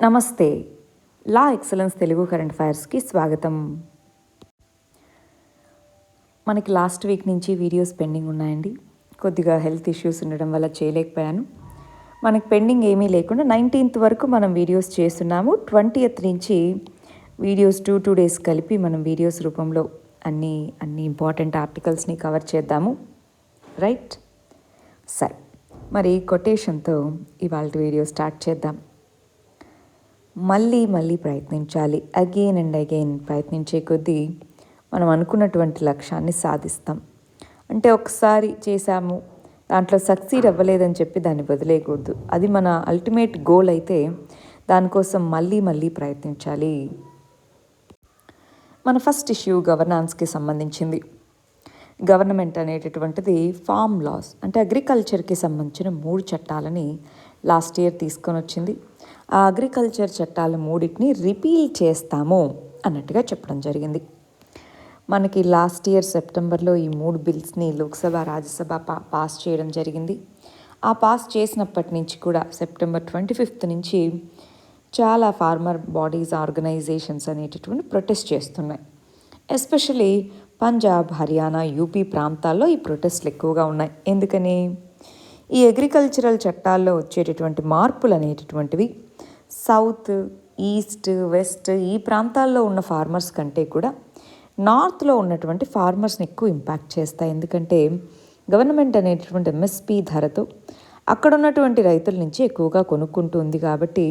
నమస్తే. లా excellence Telugu current అఫైర్స్కి స్వాగతం. మనకి లాస్ట్ వీక్ నుంచి వీడియోస్ పెండింగ్ ఉన్నాయండి. కొద్దిగా హెల్త్ ఇష్యూస్ ఉండడం వల్ల చేయలేకపోయాను. మనకి పెండింగ్ ఏమీ లేకుండా 19th వరకు మనం వీడియోస్ చేస్తున్నాము. 20th నుంచి వీడియోస్ 2 days కలిపి మనం వీడియోస్ రూపంలో అన్ని ఇంపార్టెంట్ ఆర్టికల్స్ని కవర్ చేద్దాము. రైట్? సరే, మరి కొటేషన్తో ఇవాళ వీడియో స్టార్ట్ చేద్దాం. మళ్ళీ ప్రయత్నించాలి. అగైన్ అండ్ అగైన్ ప్రయత్నించే కొద్దీ మనం అనుకున్నటువంటి లక్ష్యాన్ని సాధిస్తాం. అంటే ఒకసారి చేశాము, దాంట్లో సక్సీడ్ అవ్వలేదని చెప్పి దాన్ని వదిలేయకూడదు. అది మన అల్టిమేట్ గోల్ అయితే దానికోసం మళ్ళీ ప్రయత్నించాలి. మన ఫస్ట్ ఇష్యూ గవర్నాన్స్కి సంబంధించింది. గవర్నమెంట్ అనేటటువంటిది ఫార్మ్ లాస్ అంటే అగ్రికల్చర్కి సంబంధించిన 3 చట్టాలని లాస్ట్ ఇయర్ తీసుకొని వచ్చింది. ఆ అగ్రికల్చర్ చట్టాల 3టిని రిపీల్ చేస్తాము అన్నట్టుగా చెప్పడం జరిగింది. మనకి లాస్ట్ ఇయర్ సెప్టెంబర్లో ఈ 3 బిల్స్ని లోక్సభ, రాజ్యసభ పాస్ చేయడం జరిగింది. ఆ పాస్ చేసినప్పటి నుంచి కూడా సెప్టెంబర్ 25th నుంచి చాలా ఫార్మర్ బాడీస్, ఆర్గనైజేషన్స్ అనేటటువంటి ప్రొటెస్ట్ చేస్తున్నాయి. ఎస్పెషలీ పంజాబ్, హర్యానా, యూపీ ప్రాంతాల్లో ఈ ప్రొటెస్ట్లు ఎక్కువగా ఉన్నాయి. ఎందుకని? ఈ అగ్రికల్చరల్ చట్టాల్లో వచ్చేటటువంటి మార్పులు అనేటటువంటివి సౌత్, ఈస్ట్, వెస్ట్ ఈ ప్రాంతాల్లో ఉన్న ఫార్మర్స్ కంటే కూడా నార్త్లో ఉన్నటువంటి ఫార్మర్స్ని ఎక్కువ ఇంపాక్ట్ చేస్తాయి. ఎందుకంటే గవర్నమెంట్ అనేటటువంటి ఎంఎస్పి ధరతో అక్కడ ఉన్నటువంటి రైతుల నుంచి ఎక్కువగా కొనుక్కుంటుంది కాబట్టి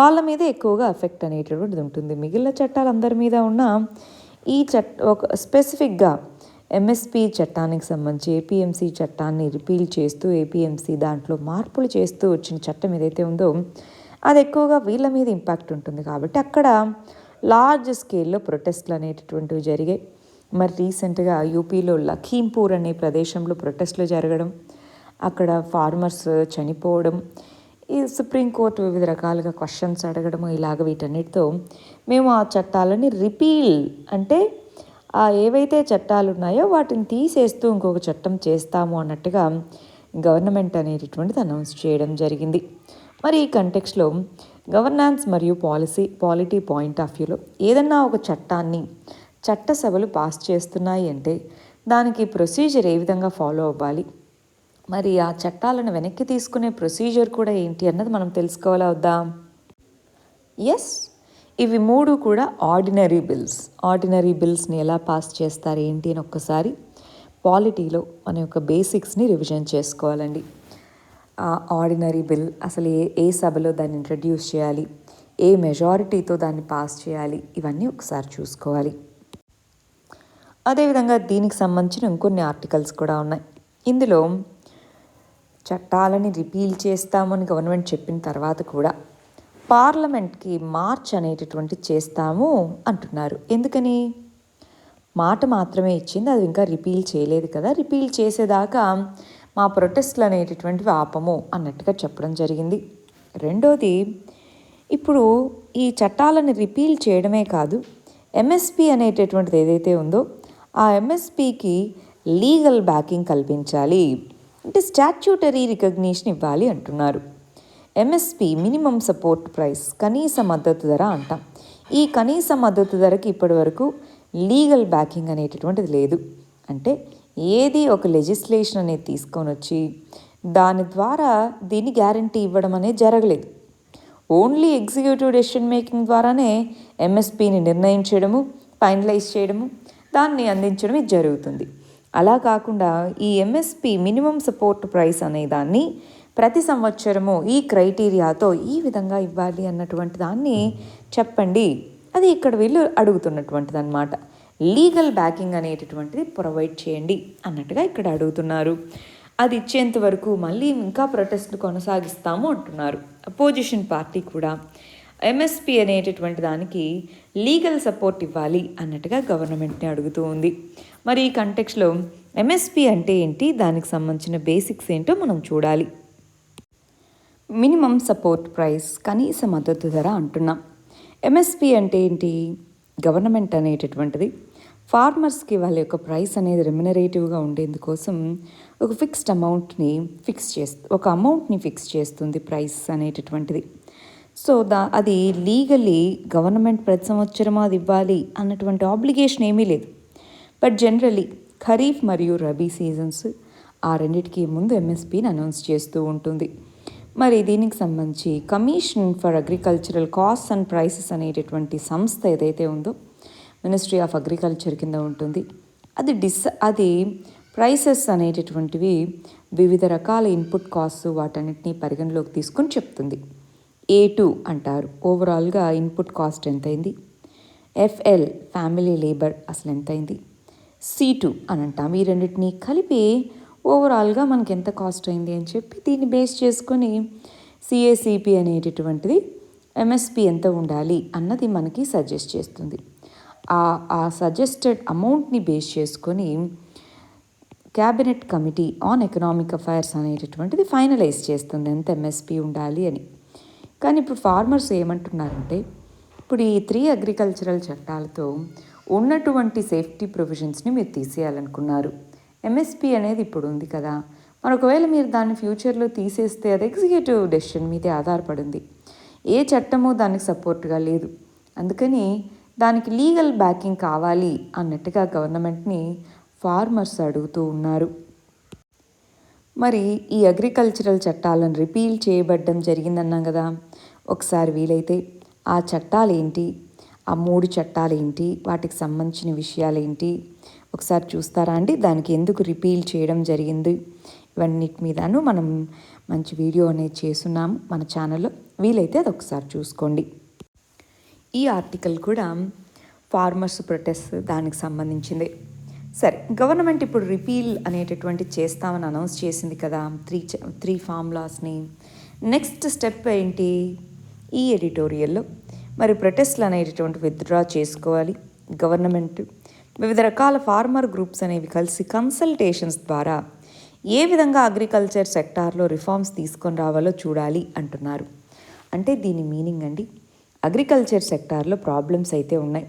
వాళ్ళ మీద ఎక్కువగా ఎఫెక్ట్ అనేటటువంటిది ఉంటుంది. మిగిలిన చట్టాలు అందరి మీద ఉన్న ఈ ఒక స్పెసిఫిక్గా ఎంఎస్పి చట్టానికి సంబంధించి ఏపీఎంసీ చట్టాన్ని రిపీల్ చేస్తూ ఏపీఎంసీ దాంట్లో మార్పులు చేస్తూ వచ్చిన చట్టం ఏదైతే ఉందో అది ఎక్కువగా వీళ్ళ మీద ఇంపాక్ట్ ఉంటుంది. కాబట్టి అక్కడ లార్జ్ స్కేల్లో ప్రొటెస్ట్లు అనేటటువంటివి జరిగాయి. మరి రీసెంట్గా యూపీలో లఖీంపూర్ అనే ప్రదేశంలో ప్రొటెస్ట్లు జరగడం, అక్కడ ఫార్మర్స్ చనిపోవడం, ఈ సుప్రీంకోర్టు వివిధ రకాలుగా క్వశ్చన్స్ అడగడము, ఇలాగ వీటన్నిటితో మేము ఆ చట్టాలని రిపీల్ అంటే ఏవైతే చట్టాలు ఉన్నాయో వాటిని తీసేస్తూ ఇంకొక చట్టం చేస్తాము అన్నట్టుగా గవర్నమెంట్ అనేటటువంటిది అనౌన్స్ చేయడం జరిగింది. మరి ఈ కంటెక్స్లో గవర్నాన్స్ మరియు పాలిటీ పాయింట్ ఆఫ్ వ్యూలో ఏదన్నా ఒక చట్టాన్ని చట్టసభలు పాస్ చేస్తున్నాయి అంటే దానికి ప్రొసీజర్ ఏ విధంగా ఫాలో అవ్వాలి, మరి ఆ చట్టాలను వెనక్కి తీసుకునే ప్రొసీజర్ కూడా ఏంటి అన్నది మనం తెలుసుకోవాలా వద్దా? ఎస్, ఇవి 3 కూడా ఆర్డినరీ బిల్స్ని ఎలా పాస్ చేస్తారు ఏంటి అని ఒక్కసారి పాలిటీలో మన యొక్క బేసిక్స్ని రివిజన్ చేసుకోవాలండి. ఆర్డినరీ బిల్ అసలు ఏ సభలో దాన్ని ఇంట్రడ్యూస్ చేయాలి, ఏ మెజారిటీతో దాన్ని పాస్ చేయాలి, ఇవన్నీ ఒకసారి చూసుకోవాలి. అదేవిధంగా దీనికి సంబంధించిన ఇంకొన్ని ఆర్టికల్స్ కూడా ఉన్నాయి. ఇందులో చట్టాలని రిపీల్ చేస్తామని గవర్నమెంట్ చెప్పిన తర్వాత కూడా పార్లమెంట్కి మార్చ్ అనేటటువంటి చేస్తాము అంటున్నారు. ఎందుకని? మాట మాత్రమే ఇచ్చింది, అది ఇంకా రిపీల్ చేయలేదు కదా, రిపీల్ చేసేదాకా మా ప్రొటెస్ట్లు అనేటటువంటివి ఆపము అన్నట్టుగా చెప్పడం జరిగింది. రెండోది, ఇప్పుడు ఈ చట్టాలను రిపీల్ చేయడమే కాదు, ఎంఎస్పి అనేటటువంటిది ఏదైతే ఉందో ఆ ఎంఎస్పికి లీగల్ బ్యాకింగ్ కల్పించాలి, అంటే స్టాట్యూటరీ రికగ్నిషన్ ఇవ్వాలి అంటున్నారు. ఎంఎస్పి మినిమం సపోర్ట్ ప్రైస్, కనీస మద్దతు ధర అంటాం. ఈ కనీస మద్దతు ధరకి ఇప్పటి వరకు లీగల్ బ్యాకింగ్ అనేటటువంటిది లేదు. అంటే ఏది ఒక లెజిస్లేషన్ అనేది తీసుకొని వచ్చి దాని ద్వారా దీన్ని గ్యారంటీ ఇవ్వడం అనేది జరగలేదు. ఓన్లీ ఎగ్జిక్యూటివ్ డెసిషన్ మేకింగ్ ద్వారానే ఎంఎస్పిని నిర్ణయించడము, ఫైనలైజ్ చేయడము, దాన్ని అందించడం ఇది జరుగుతుంది. అలా కాకుండా ఈ ఎంఎస్పి మినిమం సపోర్ట్ ప్రైస్ అనే దాన్ని ప్రతి సంవత్సరము ఈ క్రైటీరియాతో ఈ విధంగా ఇవ్వాలి అన్నటువంటి దాన్ని చెప్పండి, అది ఇక్కడ వీళ్ళు అడుగుతున్నటువంటిది అన్నమాట. లీగల్ బ్యాకింగ్ అనేటటువంటిది ప్రొవైడ్ చేయండి అన్నట్టుగా ఇక్కడ అడుగుతున్నారు. అది ఇచ్చేంత వరకు మళ్ళీ ఇంకా ప్రొటెస్ట్లు కొనసాగిస్తాము అంటున్నారు. అపోజిషన్ పార్టీ కూడా ఎంఎస్పి అనేటటువంటి దానికి లీగల్ సపోర్ట్ ఇవ్వాలి అన్నట్టుగా గవర్నమెంట్ని అడుగుతూ ఉంది. మరి ఈ కంటెక్స్లో ఎంఎస్పి అంటే ఏంటి, దానికి సంబంధించిన బేసిక్స్ ఏంటో మనం చూడాలి. మినిమం సపోర్ట్ ప్రైస్, కనీస మద్దతు ధర అంటున్నాం. ఎంఎస్పి అంటే ఏంటి? గవర్నమెంట్ అనేటటువంటిది ఫార్మర్స్కి వాళ్ళ యొక్క ప్రైస్ అనేది రెమ్యునరేటివ్గా ఉండేందుకోసం ఒక ఫిక్స్డ్ అమౌంట్ని ఫిక్స్ చేస్తుంది, ప్రైస్ అనేటటువంటిది. సో అది లీగల్లీ గవర్నమెంట్ ప్రతి సంవత్సరం అది ఇవ్వాలి అన్నటువంటి ఆబ్లిగేషన్ ఏమీ లేదు. బట్ జనరల్లీ ఖరీఫ్ మరియు రబీ సీజన్స్ ఆ రెండిటికి ముందు ఎంఎస్పీని అనౌన్స్ చేస్తూ ఉంటుంది. మరి దీనికి సంబంధించి commission for agricultural cost and prices అనేటటువంటి సంస్థ ఏదైతే ఉందో మినిస్ట్రీ ఆఫ్ అగ్రికల్చర్ కింద ఉంటుంది. అది ప్రైసెస్ అనేటటువంటివి వివిధ రకాల ఇన్పుట్ కాస్ట్ వాటన్నిటిని పరిగణలోకి తీసుకొని చెప్తుంది. A2 అంటారు, ఓవరాల్గా ఇన్పుట్ కాస్ట్ ఎంతైంది. FL ఫ్యామిలీ లేబర్ అసలు ఎంతైంది. C2 అని అంటాం. ఈ రెండింటిని కలిపి ఓవరాల్గా మనకి ఎంత కాస్ట్ అయింది అని చెప్పి దీన్ని బేస్ చేసుకొని CACP అనేటటువంటిది MSP ఎంత ఉండాలి అన్నది మనకి సజెస్ట్ చేస్తుంది. ఆ సజెస్టెడ్ అమౌంట్ని బేస్ చేసుకొని cabinet committee on economic affairs అనేటటువంటిది ఫైనలైజ్ చేస్తుంది ఎంత MSP ఉండాలి అని. కానీ ఇప్పుడు ఫార్మర్స్ ఏమంటున్నారంటే, ఇప్పుడు ఈ 3 అగ్రికల్చరల్ చట్టాలతో ఉన్నటువంటి సేఫ్టీ ప్రొవిజన్స్ని మీరు తీసేయాలనుకున్నారు. MSP అనేది ఇప్పుడు ఉంది కదా, మరి ఒకవేళ మీరు దాన్ని ఫ్యూచర్లో తీసేస్తే అది ఎగ్జిక్యూటివ్ డెసిషన్ మీదే ఆధారపడింది. ఏ చట్టము దానికి సపోర్ట్గా లేదు. అందుకని దానికి లీగల్ బ్యాకింగ్ కావాలి అన్నట్టుగా గవర్నమెంట్ని ఫార్మర్స్ అడుగుతూ ఉన్నారు. మరి ఈ అగ్రికల్చరల్ చట్టాలను రిపీల్ చేయబడ్డం జరిగిందన్నాం కదా, ఒకసారి వీలైతే ఆ చట్టాలు ఏంటి, ఆ 3 చట్టాలు ఏంటి, వాటికి సంబంధించిన విషయాలు ఏంటి ఒకసారి చూస్తారా అండి. దానికి ఎందుకు రిపీల్ చేయడం జరిగింది ఇవన్నిటి మీదను మనం మంచి వీడియో అనేది చేస్తున్నాము మన ఛానల్లో, వీలైతే అది ఒకసారి చూసుకోండి. ఈ ఆర్టికల్ కూడా ఫార్మర్స్ ప్రొటెస్ట్ దానికి సంబంధించింది. సరే, గవర్నమెంట్ ఇప్పుడు రిపీల్ అనేటటువంటి చేస్తామని అనౌన్స్ చేసింది కదా 3 ఫార్ములాస్ని. నెక్స్ట్ స్టెప్ ఏంటి, ఈ ఎడిటోరియల్లో మరి ప్రొటెస్ట్లు అనేటటువంటి విత్డ్రా చేసుకోవాలి. గవర్నమెంట్ వివిధ రకాల ఫార్మర్ గ్రూప్స్ అనేవి కలిసి కన్సల్టేషన్స్ ద్వారా ఏ విధంగా అగ్రికల్చర్ సెక్టార్లో రిఫార్మ్స్ తీసుకొని రావాలో చూడాలి అంటున్నారు. అంటే దీని మీనింగ్ అండి, అగ్రికల్చర్ సెక్టార్లో ప్రాబ్లమ్స్ అయితే ఉన్నాయి,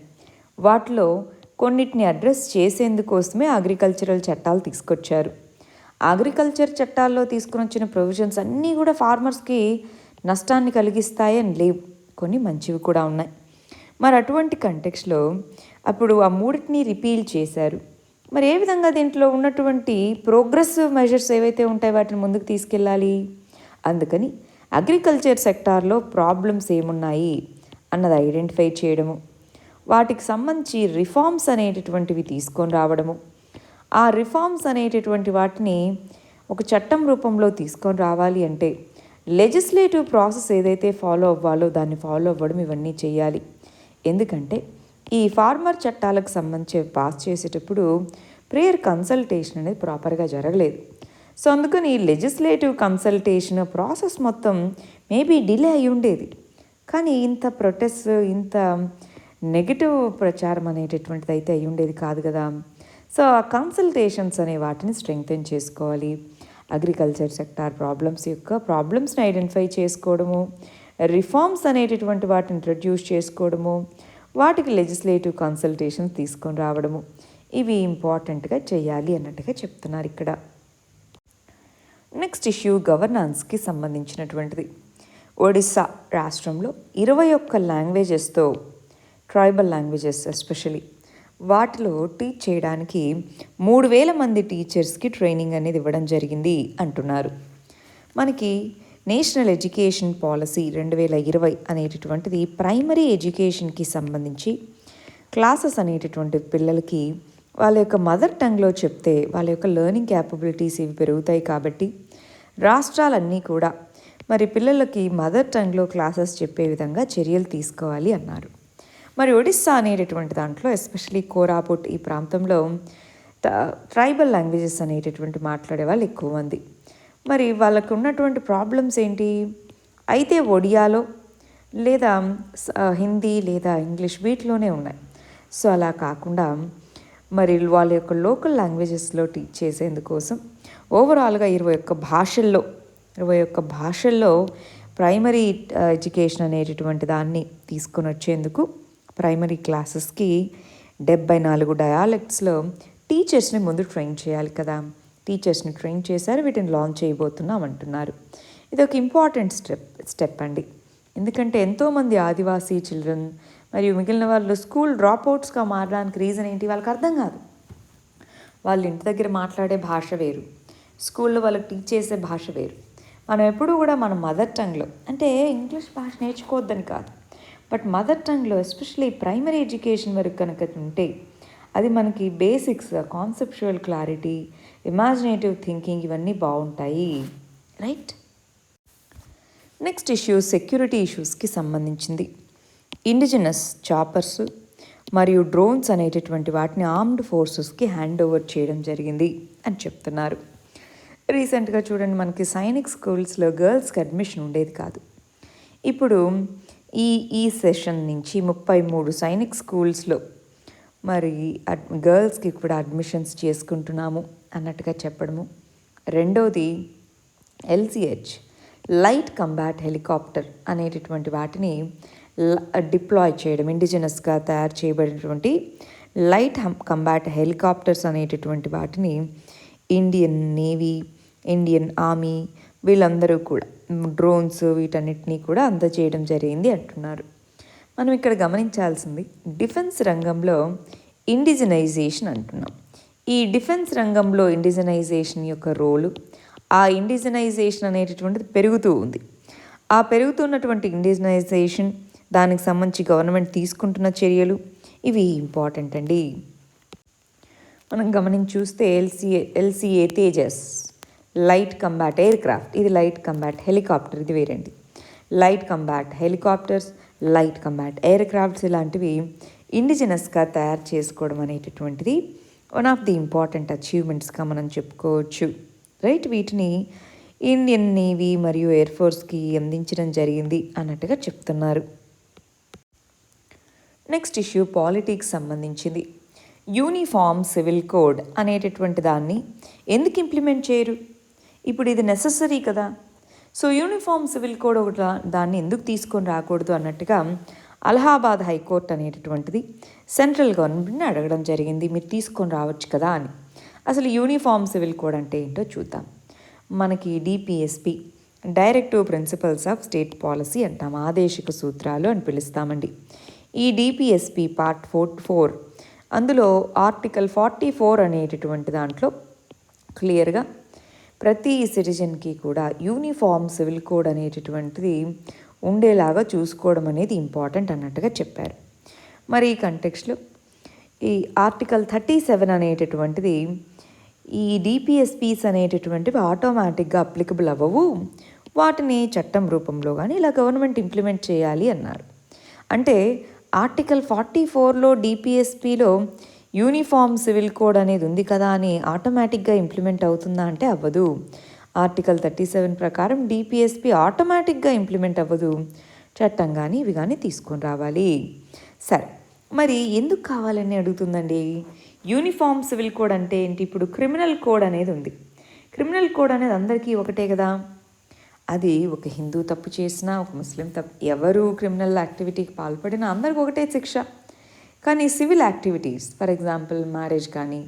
వాటిలో కొన్నిటిని అడ్రస్ చేసేందుకోసమే అగ్రికల్చరల్ చట్టాలు తీసుకొచ్చారు. అగ్రికల్చర్ చట్టాల్లో తీసుకుని వచ్చిన ప్రొవిజన్స్ అన్నీ కూడా ఫార్మర్స్కి నష్టాన్ని కలిగిస్తాయని లేవు, కొన్ని మంచివి కూడా ఉన్నాయి. మరి అటువంటి కంటెక్స్లో అప్పుడు ఆ 3ని రిపీల్ చేశారు. మరి ఏ విధంగా దీంట్లో ఉన్నటువంటి ప్రోగ్రెసివ్ మెజర్స్ ఏవైతే ఉంటాయో వాటిని ముందుకు తీసుకెళ్ళాలి. అందుకని అగ్రికల్చర్ సెక్టార్లో ప్రాబ్లమ్స్ ఏమున్నాయి అన్నది ఐడెంటిఫై చేయడము, వాటికి సంబంధించి రిఫార్మ్స్ అనేటటువంటివి తీసుకొని రావడము, ఆ రిఫార్మ్స్ అనేటటువంటి వాటిని ఒక చట్టం రూపంలో తీసుకొని రావాలి అంటే లెజిస్లేటివ్ ప్రాసెస్ ఏదైతే ఫాలో అవ్వాలో దాన్ని ఫాలో అవ్వడం, ఇవన్నీ చేయాలి. ఎందుకంటే ఈ ఫార్మర్ చట్టాలకు సంబంధించి పాస్ చేసేటప్పుడు ప్రేయర్ కన్సల్టేషన్ అనేది ప్రాపర్గా జరగలేదు. సో అందుకని లెజిస్లేటివ్ కన్సల్టేషన్ ప్రాసెస్ మొత్తం మేబీ డిలే అయి ఉండేది. కానీ ఇంత ప్రొటెస్ట్, ఇంత నెగిటివ్ ప్రచారం అనేటటువంటిది అయితే అయి ఉండేది కాదు కదా. సో ఆ కన్సల్టేషన్స్ అనే వాటిని స్ట్రెంగ్తెన్ చేసుకోవాలి. అగ్రికల్చర్ సెక్టార్ ప్రాబ్లమ్స్ని ఐడెంటిఫై చేసుకోవడము, రిఫార్మ్స్ అనేటటువంటి వాటిని ఇంట్రడ్యూస్ చేసుకోవడము, వాటికి లెజిస్లేటివ్ కన్సల్టేషన్స్ తీసుకొని రావడము, ఇవి ఇంపార్టెంట్గా చేయాలి అన్నట్టుగా చెప్తున్నారు ఇక్కడ. నెక్స్ట్ ఇష్యూ గవర్నెన్స్కి సంబంధించినటువంటిది. ఒడిస్సా రాష్ట్రంలో 21 లాంగ్వేజెస్తో, ట్రైబల్ లాంగ్వేజెస్ ఎస్పెషలీ వాటిలో టీచ్ చేయడానికి 3000 మంది టీచర్స్కి ట్రైనింగ్ అనేది ఇవ్వడం జరిగింది అంటున్నారు. మనకి నేషనల్ ఎడ్యుకేషన్ పాలసీ 2020 అనేటటువంటిది ప్రైమరీ ఎడ్యుకేషన్కి సంబంధించి క్లాసెస్ అనేటటువంటి పిల్లలకి వాళ్ళ యొక్క మదర్ టంగ్లో చెప్తే వాళ్ళ యొక్క లెర్నింగ్ క్యాపబిలిటీస్ ఇవి పెరుగుతాయి. కాబట్టి రాష్ట్రాలన్నీ కూడా మరి పిల్లలకి మదర్ టంగ్లో క్లాసెస్ చెప్పే విధంగా చర్యలు తీసుకోవాలి అన్నారు. మరి ఒడిస్సా అనేటటువంటి దాంట్లో ఎస్పెషలీ కోరాపుట్ ఈ ప్రాంతంలో ట్రైబల్ లాంగ్వేజెస్ అనేటటువంటి మాట్లాడే వాళ్ళు ఎక్కువ మంది. మరి వాళ్ళకు ఉన్నటువంటి ప్రాబ్లమ్స్ ఏంటి, అయితే ఒడియాలో లేదా హిందీ లేదా ఇంగ్లీష్ వీటిలోనే ఉన్నాయి. సో అలా కాకుండా మరి వాళ్ళ యొక్క లోకల్ లాంగ్వేజెస్లో టీచ్ చేసేందుకోసం ఓవరాల్గా 21 భాషల్లో ప్రైమరీ ఎడ్యుకేషన్ అనేటటువంటి దాన్ని తీసుకొని వచ్చేందుకు ప్రైమరీ క్లాసెస్కి 74 డయాలెక్ట్స్లో టీచర్స్ని ముందు ట్రైన్ చేయాలి కదా. టీచర్స్ని ట్రైన్ చేశారు, వీటిని లాంచ్ చేయబోతున్నాం అంటున్నారు. ఇది ఒక ఇంపార్టెంట్ స్టెప్ అండి. ఎందుకంటే ఎంతోమంది ఆదివాసీ చిల్డ్రన్ మరియు మిగిలిన వాళ్ళు స్కూల్ డ్రాప్అవుట్స్గా మారడానికి రీజన్ ఏంటి, వాళ్ళకి అర్థం కాదు. వాళ్ళు ఇంటి దగ్గర మాట్లాడే భాష వేరు, స్కూల్లో వాళ్ళకి టీచ్ చేసే భాష వేరు. మనం ఎప్పుడూ కూడా మన మదర్ టంగ్లో, అంటే ఇంగ్లీష్ భాష నేర్చుకోవద్దని కాదు, బట్ మదర్ టంగ్లో ఎస్పెషల్లీ ప్రైమరీ ఎడ్యుకేషన్ వరకు కనుక ఉంటే అది మనకి basics, conceptual clarity, imaginative thinking ఇవన్నీ బాగుంటాయి, రైట్. నెక్స్ట్ ఇష్యూ సెక్యూరిటీ ఇష్యూస్కి సంబంధించింది. ఇండిజినస్ చాపర్స్ మరియు డ్రోన్స్ అనేటటువంటి వాటిని ఆర్మ్డ్ ఫోర్సెస్కి హ్యాండ్ ఓవర్ చేయడం జరిగింది అని చెప్తున్నారు. రీసెంట్గా చూడండి, మనకి సైనిక్ స్కూల్స్లో గర్ల్స్కి అడ్మిషన్ ఉండేది కాదు. ఇప్పుడు ఈ సెషన్ నుంచి 33 సైనిక్ స్కూల్స్లో మరి గర్ల్స్కి కూడా అడ్మిషన్స్ చేసుకుంటున్నాము అన్నట్టుగా చెప్పడము. రెండవది LCH లైట్ కంబాట్ హెలికాప్టర్ అనేటటువంటి వాటిని డిప్లాయ్ చేయడం, ఇండిజినస్గా తయారు చేయబడినటువంటి లైట్ కంబాట్ హెలికాప్టర్స్ అనేటటువంటి వాటిని ఇండియన్ నేవీ, ఇండియన్ ఆర్మీ వీళ్ళందరూ కూడా డ్రోన్స్ వీటన్నిటినీ కూడా అందజేయడం జరిగింది అంటున్నారు. మనం ఇక్కడ గమనించాల్సింది డిఫెన్స్ రంగంలో ఇండిజినైజేషన్ అంటున్నాం. ఈ డిఫెన్స్ రంగంలో ఇండిజినైజేషన్ యొక్క రోలు, ఆ ఇండిజినైజేషన్ అనేటటువంటిది పెరుగుతూ ఉంది. ఆ పెరుగుతున్నటువంటి ఇండిజినైజేషన్, దానికి సంబంధించి గవర్నమెంట్ తీసుకుంటున్న చర్యలు ఇవి ఇంపార్టెంట్ అండి. మనం గమనించి చూస్తే LCA Tejas light combat air craft, ఇది లైట్ కంబాట్ హెలికాప్టర్, ఇది వేరండి. Light combat helicopters, light combat air crafts ఇలాంటివి ఇండిజినస్గా తయారు చేసుకోవడం అనేటటువంటిది వన్ ఆఫ్ ది ఇంపార్టెంట్ అచీవ్మెంట్స్గా మనం చెప్పుకోవచ్చు, రైట్. వీటిని ఇండియన్ నేవీ మరియు ఎయిర్ ఫోర్స్కి అందించడం జరిగింది అన్నట్టుగా చెప్తున్నారు. నెక్స్ట్ ఇష్యూ పాలిటిక్స్ సంబంధించింది. యూనిఫామ్ సివిల్ కోడ్ అనేటటువంటి దాన్ని ఎందుకు ఇంప్లిమెంట్ చేయరు? ఇప్పుడు ఇది నెససరీ కదా. సో యూనిఫామ్ సివిల్ కోడ్ ఒకటి దాన్ని ఎందుకు తీసుకొని రాకూడదు అన్నట్టుగా అలహాబాద్ హైకోర్టు అనేటటువంటిది సెంట్రల్ గవర్నమెంట్ని అడగడం జరిగింది, మీరు తీసుకొని రావచ్చు కదా అని. అసలు యూనిఫామ్ సివిల్ కోడ్ అంటే ఏంటో చూద్దాం. మనకి DPSP directive principles of state policy అంటాం, ఆదేశిక సూత్రాలు అని పిలుస్తామండి. ఈ DPSP పార్ట్ 4 అందులో ఆర్టికల్ 44 అనేటటువంటి దాంట్లో క్లియర్గా ప్రతి సిటిజన్కి కూడా యూనిఫామ్ సివిల్ కోడ్ అనేటటువంటిది ఉండేలాగా చూసుకోవడం అనేది ఇంపార్టెంట్ అన్నట్టుగా చెప్పారు. మరి ఈ కంటెక్స్లో ఈ ఆర్టికల్ 37 అనేటటువంటిది ఈ DPSPs అనేటటువంటివి ఆటోమేటిక్గా అప్లికబుల్ అవ్వవు, వాటిని చట్టం రూపంలో కానీ ఇలా గవర్నమెంట్ ఇంప్లిమెంట్ చేయాలి అన్నారు. అంటే ఆర్టికల్ 44లో DPSPలో యూనిఫామ్ సివిల్ కోడ్ అనేది ఉంది కదా అని ఆటోమేటిక్గా ఇంప్లిమెంట్ అవుతుందా అంటే అవ్వదు. ఆర్టికల్ 37 ప్రకారం DPSP ఆటోమేటిక్గా ఇంప్లిమెంట్ అవ్వదు, చట్టం కానీ ఇవి కానీ తీసుకొని రావాలి. సరే, మరి ఎందుకు కావాలని అడుగుతుందండి. యూనిఫామ్ సివిల్ కోడ్ అంటే ఏంటి? ఇప్పుడు క్రిమినల్ కోడ్ అనేది ఉంది. క్రిమినల్ కోడ్ అనేది అందరికీ ఒకటే కదా. అది ఒక హిందూ తప్పు చేసినా, ఒక ముస్లిం తప్పు, ఎవరు క్రిమినల్ యాక్టివిటీకి పాల్పడినా అందరికి ఒకటే శిక్ష. కానీ civil activities, for example marriage కానీ,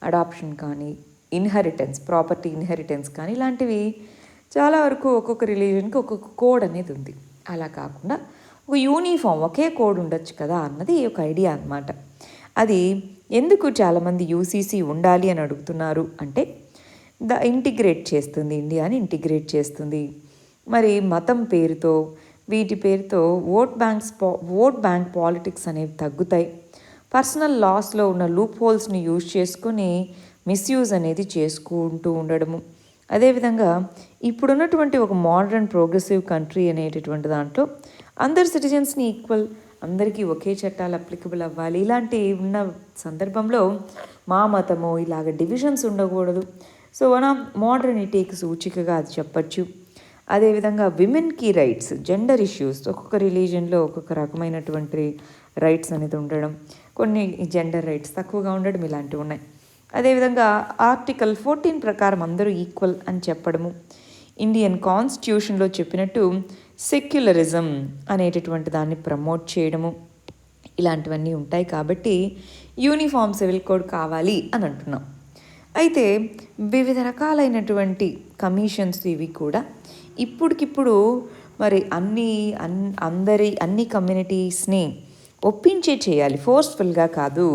అడాప్షన్ కానీ, ఇన్హెరిటెన్స్, ప్రాపర్టీ ఇన్హెరిటెన్స్ కానీ ఇలాంటివి చాలా వరకు ఒక్కొక్క రిలీజన్కి ఒక్కొక్క కోడ్ అనేది ఉంది. అలా కాకుండా ఒక యూనిఫామ్ ఒకే కోడ్ ఉండొచ్చు కదా అన్నది ఒక ఐడియా అన్నమాట. అది ఎందుకు చాలామంది UCC ఉండాలి అని అడుగుతున్నారు అంటే ఇంటిగ్రేట్ చేస్తుంది, ఇండియాని ఇంటిగ్రేట్ చేస్తుంది. మరి మతం పేరుతో వీటి పేరుతో ఓట్ బ్యాంక్ పాలిటిక్స్ అనేవి తగ్గుతాయి. పర్సనల్ లాస్లో ఉన్న లూప్ హోల్స్ని యూజ్ చేసుకొని మిస్యూజ్ అనేది చేసుకుంటూ ఉండడము. అదేవిధంగా ఇప్పుడున్నటువంటి ఒక మోడర్న్ ప్రోగ్రెసివ్ కంట్రీ అనేటటువంటి దాంట్లో అందరు సిటిజన్స్ని ఈక్వల్, అందరికీ ఒకే చట్టాలు అప్లికబుల్ అవ్వాలి, ఇలాంటి ఉన్న సందర్భంలో మా మతము ఇలాగ డివిజన్స్ ఉండకూడదు. సో వన్ ఆఫ్ మోడర్నిటీకి సూచికగా అది చెప్పచ్చు. అదేవిధంగా విమెన్కి రైట్స్, జెండర్ ఇష్యూస్, ఒక్కొక్క రిలీజన్లో ఒక్కొక్క రకమైనటువంటి రైట్స్ అనేది ఉండడం, కొన్ని జెండర్ రైట్స్ తక్కువగా ఉండడం ఇలాంటివి ఉన్నాయి. అదేవిధంగా ఆర్టికల్ 14 ప్రకారం అందరూ ఈక్వల్ అని చెప్పడము, ఇండియన్ కాన్స్టిట్యూషన్లో చెప్పినట్టు సెక్యులరిజం అనేటటువంటి దాన్ని ప్రమోట్ చేయడము, ఇలాంటివన్నీ ఉంటాయి. కాబట్టి యూనిఫామ్ సివిల్ కోడ్ కావాలి అని అంటున్నాం. అయితే వివిధ రకాలైనటువంటి కమిషన్స్ ఇవి కూడా ఇప్పటికిప్పుడు మరి అన్ని కమ్యూనిటీస్ని ఒప్పించే చేయాలి, ఫోర్స్ఫుల్గా కాదు.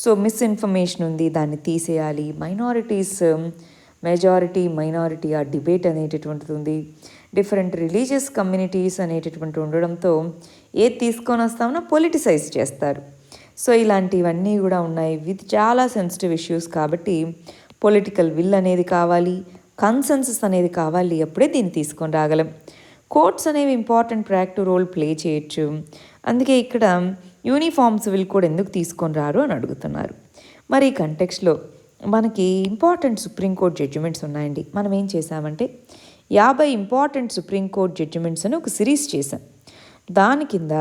సో మిస్ఇన్ఫర్మేషన్ ఉంది, దాన్ని తీసేయాలి. మెజారిటీ మైనారిటీ ఆ డిబేట్ అనేటటువంటిది ఉంది. డిఫరెంట్ రిలీజియస్ కమ్యూనిటీస్ అనేటటువంటి ఉండడంతో ఏది తీసుకొని వస్తామో పొలిటిసైజ్ చేస్తారు. సో ఇలాంటివన్నీ కూడా ఉన్నాయి. ఇది చాలా సెన్సిటివ్ ఇష్యూస్ కాబట్టి పొలిటికల్ విల్ అనేది కావాలి, కన్సెన్సస్ అనేది కావాలి, అప్పుడే దీన్ని తీసుకొని రాగలం. కోర్ట్స్ అనేవి ఇంపార్టెంట్ ప్రయాక్టివ్ రోల్ ప్లే చేయొచ్చు. అందుకే ఇక్కడ యూనిఫామ్ సివిల్ కోడ్ ఎందుకు తీసుకొని రారు అని అడుగుతున్నారు. మరి ఈ కంటెక్స్లో మనకి ఇంపార్టెంట్ సుప్రీంకోర్టు జడ్జిమెంట్స్ ఉన్నాయండి. మనం ఏం చేసామంటే 50 ఇంపార్టెంట్ సుప్రీంకోర్టు జడ్జిమెంట్స్ అని ఒక సిరీస్ చేసాం. దాని కింద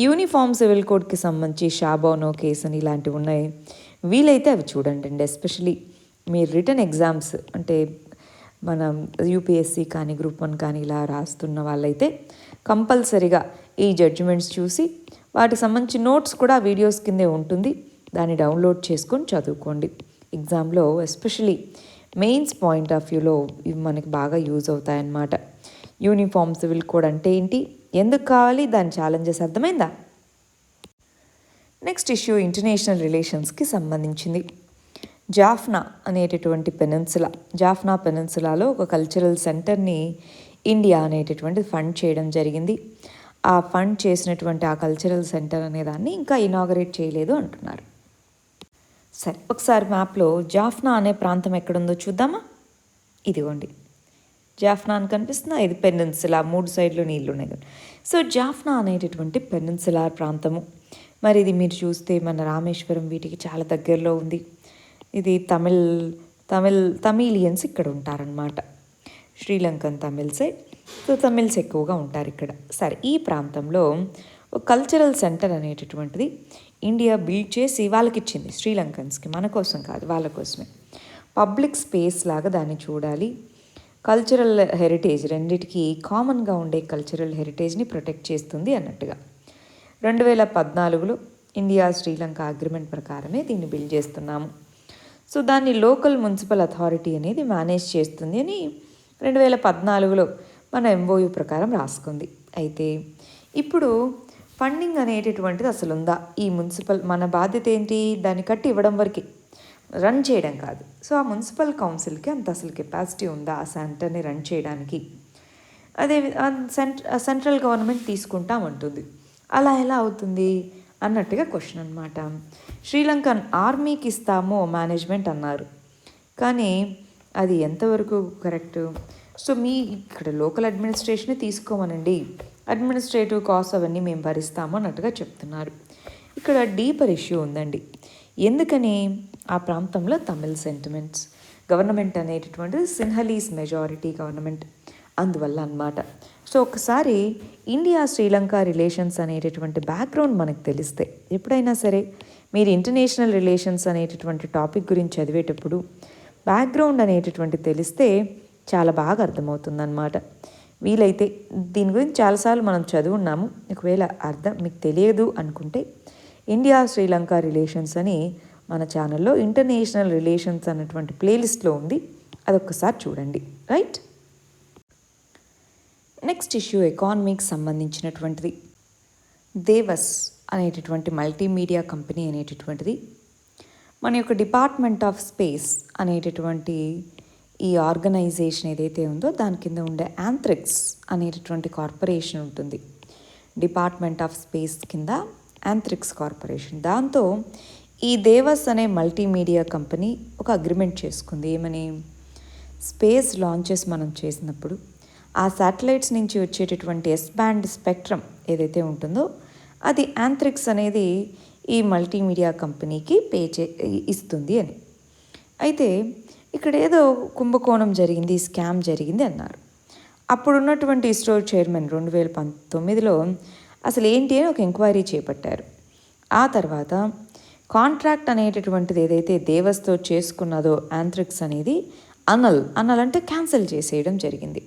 యూనిఫామ్ సివిల్ కోడ్కి సంబంధించి షాబోనో కేసు అని ఇలాంటివి ఉన్నాయి. వీలైతే అవి చూడండి. ఎస్పెషలీ మీరు రిటర్న్ ఎగ్జామ్స్ అంటే మనం యూపీఎస్సీ కానీ గ్రూప్ 1 కానీ ఇలా రాస్తున్న వాళ్ళైతే కంపల్సరీగా ఈ జడ్జిమెంట్స్ చూసి వాటికి సంబంధించి నోట్స్ కూడా వీడియోస్ కిందే ఉంటుంది, దాన్ని డౌన్లోడ్ చేసుకొని చదువుకోండి. ఎగ్జామ్లో ఎస్పెషలీ మెయిన్స్ పాయింట్ ఆఫ్ వ్యూలో ఇవి మనకి బాగా యూజ్ అవుతాయన్నమాట. యూనిఫామ్ సివిల్ కోడ్ అంటే ఏంటి, ఎందుకు కావాలి, దాని ఛాలెంజెస్ అర్థమైందా? నెక్స్ట్ ఇష్యూ ఇంటర్నేషనల్ రిలేషన్స్కి సంబంధించింది. జాఫ్నా అనేటటువంటి జాఫ్నా పెనిన్సులాలో ఒక కల్చరల్ సెంటర్ని ఇండియా అనేటటువంటి ఫండ్ చేయడం జరిగింది. ఆ ఫండ్ చేసినటువంటి ఆ కల్చరల్ సెంటర్ అనే దాన్ని ఇంకా ఇనాగరేట్ చేయలేదు అంటున్నారు. సరే, ఒకసారి మ్యాప్లో జాఫ్నా అనే ప్రాంతం ఎక్కడుందో చూద్దామా? ఇదిగోండి, జాఫ్నా అని కనిపిస్తుందా? ఇది పెనిన్సులా, 3 సైడ్లు నీళ్ళు ఉన్నాయి. సో జాఫ్నా అనేటటువంటి పెనిన్సులార్ ప్రాంతము. మరి ఇది మీరు చూస్తే మన రామేశ్వరం వీటికి చాలా దగ్గరలో ఉంది. ఇది తమిళియన్స్ ఇక్కడ ఉంటారనమాట, శ్రీలంకన్ తమిళ్సే. సో తమిళ్స్ ఎక్కువగా ఉంటారు ఇక్కడ. సరే, ఈ ప్రాంతంలో ఒక కల్చరల్ సెంటర్ అనేటటువంటిది ఇండియా బిల్డ్ చేసి వాళ్ళకి ఇచ్చింది, శ్రీలంకన్స్కి. మన కోసం కాదు, వాళ్ళ కోసమే. పబ్లిక్ స్పేస్ లాగా దాన్ని చూడాలి. కల్చరల్ హెరిటేజ్ రెండిటికి కామన్గా ఉండే కల్చరల్ హెరిటేజ్ని ప్రొటెక్ట్ చేస్తుంది అన్నట్టుగా 2014లో ఇండియా శ్రీలంక అగ్రిమెంట్ ప్రకారమే దీన్ని బిల్డ్ చేస్తున్నాము. సో దాన్ని లోకల్ మున్సిపల్ అథారిటీ అనేది మేనేజ్ చేస్తుంది అని 2014లో మన ఎంఓయూ ప్రకారం రాసుకుంది. అయితే ఇప్పుడు ఫండింగ్ అనేటటువంటిది అసలు ఉందా? ఈ మున్సిపల్ మన బాధ్యత ఏంటి, దాన్ని కట్టి ఇవ్వడం వరకే, రన్ చేయడం కాదు. సో ఆ మున్సిపల్ కౌన్సిల్కి అంత అసలు కెపాసిటీ ఉందా ఆ సెంటర్ని రన్ చేయడానికి? అదే సెంట్రల్ గవర్నమెంట్ తీసుకుంటామంటుంది. అలా ఎలా అవుతుంది అన్నట్టుగా క్వశ్చన్ అనమాట. శ్రీలంకన్ ఆర్మీకి ఇస్తామో మేనేజ్మెంట్ అన్నారు, కానీ అది ఎంతవరకు కరెక్ట్? సో ఇక్కడ లోకల్ అడ్మినిస్ట్రేషనే తీసుకోమనండి, అడ్మినిస్ట్రేటివ్ కాస్ట్ అవన్నీ మేము భరిస్తాము అన్నట్టుగా చెప్తున్నారు. ఇక్కడ డీపర్ ఇష్యూ ఉందండి. ఎందుకని ఆ ప్రాంతంలో తమిళ్ సెంటిమెంట్స్, గవర్నమెంట్ అనేటటువంటిది సిన్హలీస్ మెజారిటీ గవర్నమెంట్, అందువల్ల అన్నమాట. సో ఒకసారి ఇండియా శ్రీలంక రిలేషన్స్ అనేటటువంటి బ్యాక్గ్రౌండ్ మనకు తెలిస్తే, ఎప్పుడైనా సరే మీరు ఇంటర్నేషనల్ రిలేషన్స్ అనేటటువంటి టాపిక్ గురించి చదివేటప్పుడు బ్యాక్గ్రౌండ్ అనేటటువంటి తెలిస్తే చాలా బాగా అర్థమవుతుందన్నమాట. వీలైతే దీని గురించి చాలాసార్లు మనం చదువున్నాము. ఒకవేళ మీకు తెలియదు అనుకుంటే ఇండియా శ్రీలంక రిలేషన్స్ అని మన ఛానల్లో ఇంటర్నేషనల్ రిలేషన్స్ అన్నటువంటి ప్లేలిస్ట్లో ఉంది, అదొక్కసారి చూడండి. రైట్, నెక్స్ట్ ఇష్యూ ఎకానమీకి సంబంధించినటువంటిది. దేవస్ అనేటటువంటి మల్టీమీడియా కంపెనీ అనేటటువంటిది మన యొక్క డిపార్ట్మెంట్ ఆఫ్ స్పేస్ అనేటటువంటి ఈ ఆర్గనైజేషన్ ఏదైతే ఉందో దాని కింద ఉండే యాంథ్రిక్స్ అనేటటువంటి కార్పొరేషన్ ఉంటుంది. డిపార్ట్మెంట్ ఆఫ్ స్పేస్ కింద యాంథ్రిక్స్ కార్పొరేషన్, దాంతో ఈ దేవస్ అనే మల్టీమీడియా కంపెనీ ఒక అగ్రిమెంట్ చేసుకుంది. ఏమని? స్పేస్ లాంచెస్ మనం చేసినప్పుడు ఆ శాటిలైట్స్ నుంచి వచ్చేటటువంటి ఎస్ బ్యాండ్ స్పెక్ట్రమ్ ఏదైతే ఉంటుందో అది యాంథ్రిక్స్ అనేది ఈ మల్టీమీడియా కంపెనీకి ఇస్తుంది అని. అయితే ఇక్కడ ఏదో కుంభకోణం జరిగింది, స్కామ్ జరిగింది అన్నారు. అప్పుడున్నటువంటి ఇస్రో చైర్మన్ 2019లో అసలు ఏంటి అని ఒక ఎంక్వైరీ చేపట్టారు. ఆ తర్వాత కాంట్రాక్ట్ అనేటటువంటిది ఏదైతే దేవస్తో చేసుకున్నదో యాంథ్రిక్స్ అనేది అనల్ అంటే క్యాన్సిల్ చేసేయడం జరిగింది.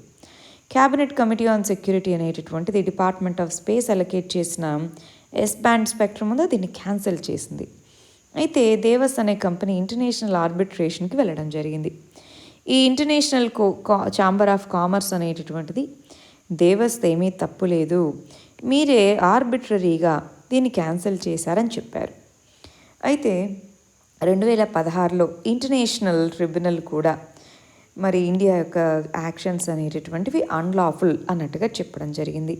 క్యాబినెట్ కమిటీ ఆన్ సెక్యూరిటీ అనేటటువంటిది డిపార్ట్మెంట్ ఆఫ్ స్పేస్ అలొకేట్ చేసిన ఎస్ బ్యాండ్ స్పెక్ట్రమ్ ఉందో దీన్ని క్యాన్సిల్ చేసింది. అయితే దేవస్ అనే కంపెనీ ఇంటర్నేషనల్ ఆర్బిట్రేషన్కి వెళ్ళడం జరిగింది. ఈ ఇంటర్నేషనల్ ఛాంబర్ ఆఫ్ కామర్స్ అనేటటువంటిది దేవస్థ ఏమీ తప్పు లేదు, మీరే ఆర్బిట్రరీగా దీన్ని క్యాన్సిల్ చేశారని చెప్పారు. అయితే 2016లో ఇంటర్నేషనల్ ట్రిబ్యునల్ కూడా మరి ఇండియా యొక్క యాక్షన్స్ అనేటటువంటివి అన్లాఫుల్ అన్నట్టుగా చెప్పడం జరిగింది.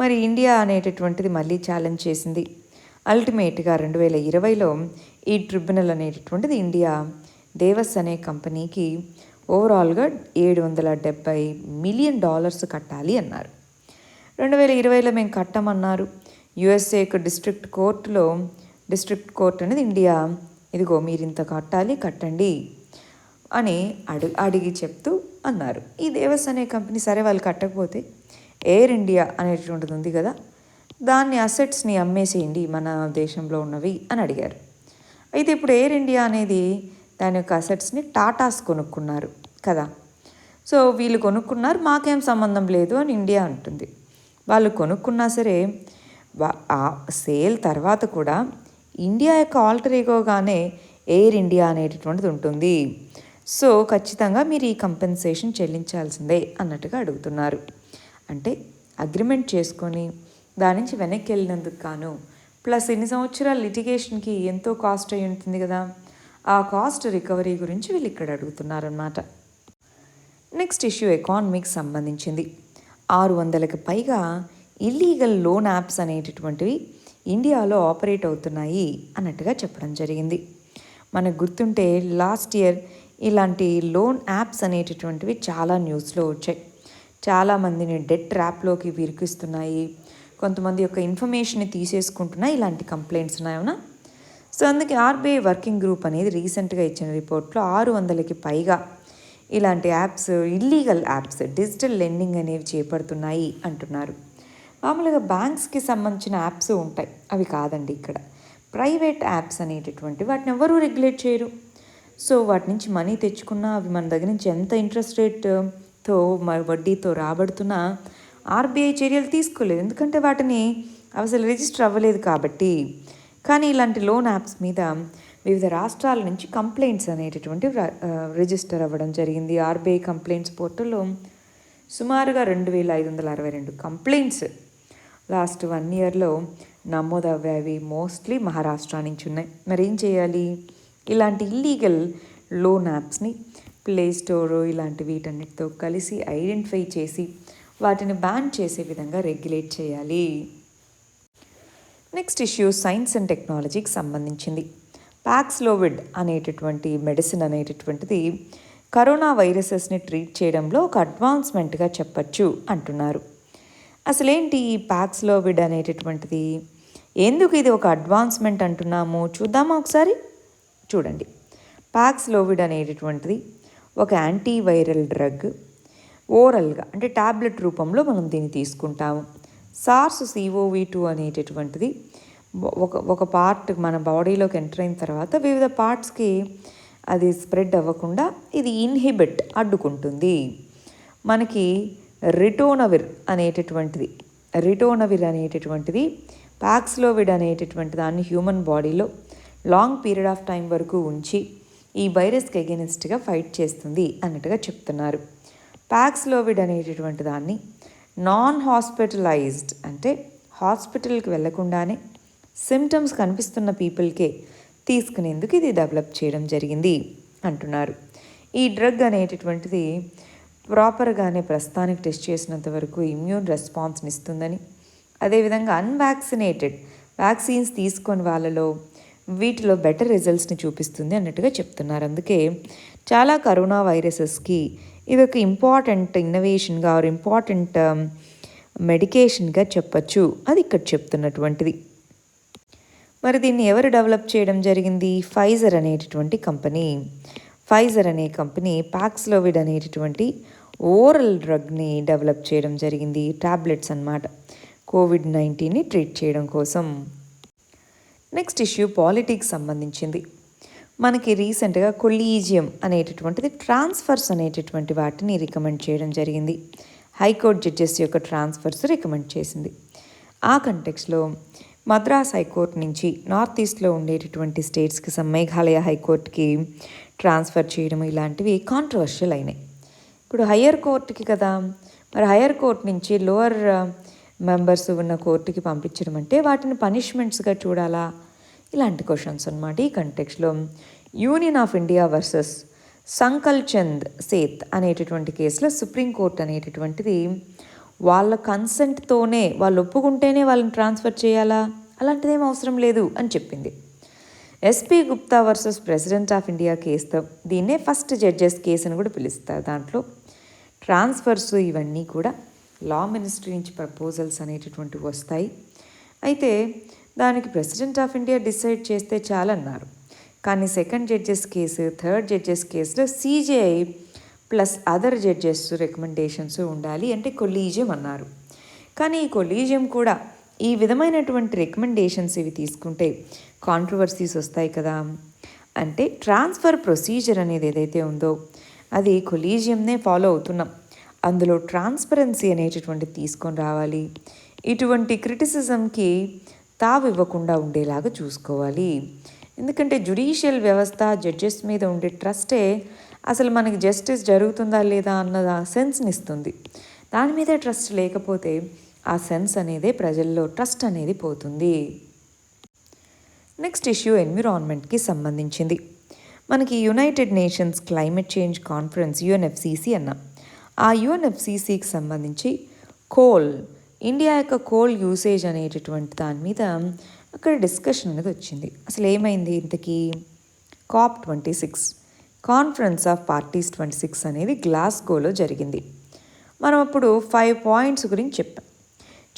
మరి ఇండియా అనేటటువంటిది మళ్ళీ ఛాలెంజ్ చేసింది. అల్టిమేట్గా 2020లో ఈ ట్రిబ్యునల్ అనేటటువంటిది ఇండియా దేవస్ అనే కంపెనీకి ఓవరాల్గా $770 మిలియన్ కట్టాలి అన్నారు. 2020లో మేము కట్టమన్నారు. యుఎస్ఏ యొక్క డిస్ట్రిక్ట్ కోర్ట్ అనేది ఇండియా ఇదిగో మీరు ఇంత కట్టండి అని అడిగి చెప్తూ అన్నారు. ఈ దేవస్ అనే కంపెనీ సరే వాళ్ళు కట్టకపోతే ఎయిర్ ఇండియా అనేటువంటిది ఉంది కదా, దాన్ని అసెట్స్ని అమ్మేసేయండి మన దేశంలో ఉన్నవి అని అడిగారు. అయితే ఇప్పుడు ఎయిర్ ఇండియా అనేది దాని యొక్క అసెట్స్ని టాటాస్ కొనుక్కున్నారు కదా. సో వీళ్ళు కొనుక్కున్నారు, మాకేం సంబంధం లేదు అని ఇండియా అంటుంది. వాళ్ళు కొనుక్కున్నా సరే ఆ సేల్ తర్వాత కూడా ఇండియా యొక్క ఆల్టర్ ఈగోగానే ఎయిర్ ఇండియా అనేటటువంటిది ఉంటుంది. సో ఖచ్చితంగా మీరు ఈ కంపెన్సేషన్ చెల్లించాల్సిందే అన్నట్టుగా అడుగుతున్నారు. అంటే అగ్రిమెంట్ చేసుకొని దాని నుంచి వెనక్కి వెళ్ళినందుకు గాను ప్లస్ ఇన్ని సంవత్సరాల లిటిగేషన్కి ఎంతో కాస్ట్ అయి ఉంటుంది కదా, ఆ కాస్ట్ రికవరీ గురించి వీళ్ళు ఇక్కడ అడుగుతున్నారన్నమాట. నెక్స్ట్ ఇష్యూ ఎకానమీకి సంబంధించింది. 600కి పైగా ఇల్లీగల్ లోన్ యాప్స్ అనేటటువంటివి ఇండియాలో ఆపరేట్ అవుతున్నాయి అన్నట్టుగా చెప్పడం జరిగింది. మనకు గుర్తుంటే లాస్ట్ ఇయర్ ఇలాంటి లోన్ యాప్స్ అనేటటువంటివి చాలా న్యూస్లో వచ్చాయి. చాలామందిని డెట్ ట్రాప్లోకి విరికిస్తున్నాయి, కొంతమంది యొక్క ఇన్ఫర్మేషన్ని తీసేసుకుంటున్నాయి, ఇలాంటి కంప్లైంట్స్ ఉన్నాయవునా. సో అందుకే ఆర్బీఐ వర్కింగ్ గ్రూప్ అనేది రీసెంట్గా ఇచ్చిన రిపోర్ట్లో 600కి పైగా ఇలాంటి apps, illegal apps, digital lending అనేవి చేపడుతున్నాయి అంటున్నారు. మామూలుగా బ్యాంక్స్కి సంబంధించిన యాప్స్ ఉంటాయి, అవి కాదండి ఇక్కడ ప్రైవేట్ యాప్స్ అనేటటువంటి వాటిని ఎవరూ రెగ్యులేట్ చేయరు. సో వాటి నుంచి మనీ తెచ్చుకున్నా అవి మన దగ్గర నుంచి ఎంత ఇంట్రెస్ట్ రేట్తో వడ్డీతో రాబడుతున్నా ఆర్బీఐ చర్యలు తీసుకోలేదు, ఎందుకంటే వాటిని అసలు రిజిస్టర్ అవ్వలేదు కాబట్టి. కానీ ఇలాంటి లోన్ యాప్స్ మీద వివిధ రాష్ట్రాల నుంచి కంప్లైంట్స్ అనేటటువంటివి రిజిస్టర్ అవ్వడం జరిగింది. ఆర్బీఐ కంప్లైంట్స్ పోర్టల్లో సుమారుగా 2562 కంప్లైంట్స్ లాస్ట్ 1 ఇయర్లో నమోదవ్యావి. మోస్ట్లీ మహారాష్ట్ర నుంచి ఉన్నాయి. మరి ఏం చేయాలి? ఇలాంటి ఇల్లీగల్ లోన్ యాప్స్ని ప్లే స్టోర్ ఇలాంటి వీటన్నిటితో కలిసి ఐడెంటిఫై చేసి వాటిని బ్యాన్ చేసే విధంగా రెగ్యులేట్ చేయాలి. నెక్స్ట్ ఇష్యూ సైన్స్ అండ్ టెక్నాలజీకి సంబంధించింది. పాక్స్లోవిడ్ అనేటటువంటి మెడిసిన్ అనేటటువంటిది కరోనా వైరసెస్ని ట్రీట్ చేయడంలో ఒక అడ్వాన్స్మెంట్గా చెప్పచ్చు అంటున్నారు. అసలేంటి ఈ పాక్స్లోవిడ్ అనేటటువంటిది, ఎందుకు ఇది ఒక అడ్వాన్స్మెంట్ అంటున్నాము చూద్దామా ఒకసారి. చూడండి, పాక్స్లోవిడ్ అనేటటువంటిది ఒక యాంటీవైరల్ డ్రగ్. ఓరల్గా అంటే ట్యాబ్లెట్ రూపంలో మనం దీన్ని తీసుకుంటాము. SARS-CoV-2 అనేటటువంటిది ఒక పార్ట్ మన బాడీలోకి ఎంటర్ అయిన తర్వాత వివిధ పార్ట్స్కి అది స్ప్రెడ్ అవ్వకుండా ఇది ఇన్హిబిట్ అడ్డుకుంటుంది. మనకి రిటోనవిర్ అనేటటువంటిది పాక్స్లోవిడ్ అనేటటువంటి దాన్ని హ్యూమన్ బాడీలో లాంగ్ పీరియడ్ ఆఫ్ టైం వరకు ఉంచి ఈ వైరస్కి ఎగెనిస్ట్గా ఫైట్ చేస్తుంది అన్నట్టుగా చెప్తున్నారు. పాక్స్లోవిడ్ అనేటటువంటి దాన్ని నాన్ హాస్పిటలైజ్డ్ అంటే హాస్పిటల్కి వెళ్లకుండానే సిమ్టమ్స్ కనిపిస్తున్న పీపుల్కే తీసుకునేందుకు ఇది డెవలప్ చేయడం జరిగింది అంటున్నారు. ఈ డ్రగ్ అనేటటువంటిది ప్రాపర్గానే ప్రస్తుతానికి టెస్ట్ చేసినంత వరకు ఇమ్యూన్ రెస్పాన్స్ని ఇస్తుందని, అదేవిధంగా అన్వాక్సినేటెడ్ వ్యాక్సిన్స్ తీసుకొని వాళ్ళలో వీటిలో బెటర్ రిజల్ట్స్ని చూపిస్తుంది అన్నట్టుగా చెప్తున్నారు. అందుకే చాలా కరోనా వైరసెస్కి ఇది ఒక ఇంపార్టెంట్ ఇన్నోవేషన్గా ఆర్ ఇంపార్టెంట్ మెడికేషన్గా చెప్పచ్చు, అది ఇక్కడ చెప్తున్నటువంటిది. మరి దీన్ని ఎవరు డెవలప్ చేయడం జరిగింది? ఫైజర్ అనేటటువంటి కంపెనీ. ఫైజర్ అనే కంపెనీ పాక్స్లోవిడ్ అనేటటువంటి ఓరల్ డ్రగ్ని డెవలప్ చేయడం జరిగింది. టాబ్లెట్స్ అన్నమాట, COVID-19ని ట్రీట్ చేయడం కోసం. నెక్స్ట్ ఇష్యూ పాలిటిక్స్ సంబంధించింది. మనకి రీసెంట్గా కొలీజియం అనేటటువంటిది ట్రాన్స్ఫర్స్ అనేటటువంటి వాటిని రికమెండ్ చేయడం జరిగింది. హైకోర్టు జడ్జెస్ యొక్క ట్రాన్స్ఫర్స్ రికమెండ్ చేసింది. ఆ కంటెక్స్లో మద్రాస్ హైకోర్టు నుంచి నార్త్ ఈస్ట్లో ఉండేటటువంటి స్టేట్స్కి మేఘాలయ హైకోర్టుకి ట్రాన్స్ఫర్ చేయడం ఇలాంటివి కాంట్రవర్షియల్ అయినాయి. ఇప్పుడు హయ్యర్ కోర్టుకి కదా, మరి హయ్యర్ కోర్ట్ నుంచి లోవర్ మెంబర్స్ ఉన్న కోర్టుకి పంపించడం అంటే వాటిని పనిష్మెంట్స్గా చూడాలా, ఇలాంటి క్వశ్చన్స్ అనమాట. ఈ కంటెక్స్లో Union of India versus Sankal Chand Seth అనేటటువంటి కేసులో సుప్రీంకోర్టు అనేటటువంటిది వాళ్ళ కన్సెంట్తోనే, వాళ్ళు ఒప్పుకుంటేనే వాళ్ళని ట్రాన్స్ఫర్ చేయాలా, అలాంటిదేం అవసరం లేదు అని చెప్పింది. SP Gupta versus president of India కేసుతో, దీన్నే ఫస్ట్ జడ్జెస్ కేసు అని కూడా పిలుస్తారు. దాంట్లో ట్రాన్స్ఫర్స్ ఇవన్నీ కూడా లా మినిస్ట్రీ నుంచి ప్రపోజల్స్ అనేటటువంటివి వస్తాయి. అయితే దానికి ప్రెసిడెంట్ ఆఫ్ ఇండియా డిసైడ్ చేస్తే చాలన్నారు. కానీ second judges case, third judges కేసులో CJI plus other judges recommendations ఉండాలి, అంటే కొలీజియం అన్నారు. కానీ ఈ కొలీజియం కూడా ఈ విధమైనటువంటి రికమెండేషన్స్ ఇవి తీసుకుంటే కాంట్రవర్సీస్ వస్తాయి కదా. అంటే ట్రాన్స్ఫర్ ప్రొసీజర్ అనేది ఏదైతే ఉందో అది కొలీజియంనే ఫాలో అవుతున్నాం, అందులో ట్రాన్స్పరెన్సీ అనేటటువంటిది తీసుకొని రావాలి, ఇటువంటి క్రిటిసిజంకి తావు ఇవ్వకుండా ఉండేలాగా చూసుకోవాలి. ఎందుకంటే జ్యుడిషియల్ వ్యవస్థ, జడ్జెస్ మీద ఉండే ట్రస్టే అసలు మనకి జస్టిస్ జరుగుతుందా లేదా అన్న సెన్స్ని ఇస్తుంది. దాని మీద ట్రస్ట్ లేకపోతే ఆ సెన్స్ అనేది ప్రజల్లో ట్రస్ట్ అనేది పోతుంది. నెక్స్ట్ ఇష్యూ ఎన్విరాన్మెంట్కి సంబంధించింది. మనకి United nations climate change conference UNFCCC అన్నాం. ఆ యుఎన్ఎఫ్సిసికి సంబంధించి కోల్, ఇండియా యొక్క కోల్ యూసేజ్ అనేటటువంటి దాని మీద అక్కడ డిస్కషన్ అనేది వచ్చింది. అసలు ఏమైంది ఇంతకీ? COP26 కాన్ఫరెన్స్ ఆఫ్ పార్టీస్ 26 అనేది గ్లాస్గోలో జరిగింది. మనం అప్పుడు 5 పాయింట్స్ గురించి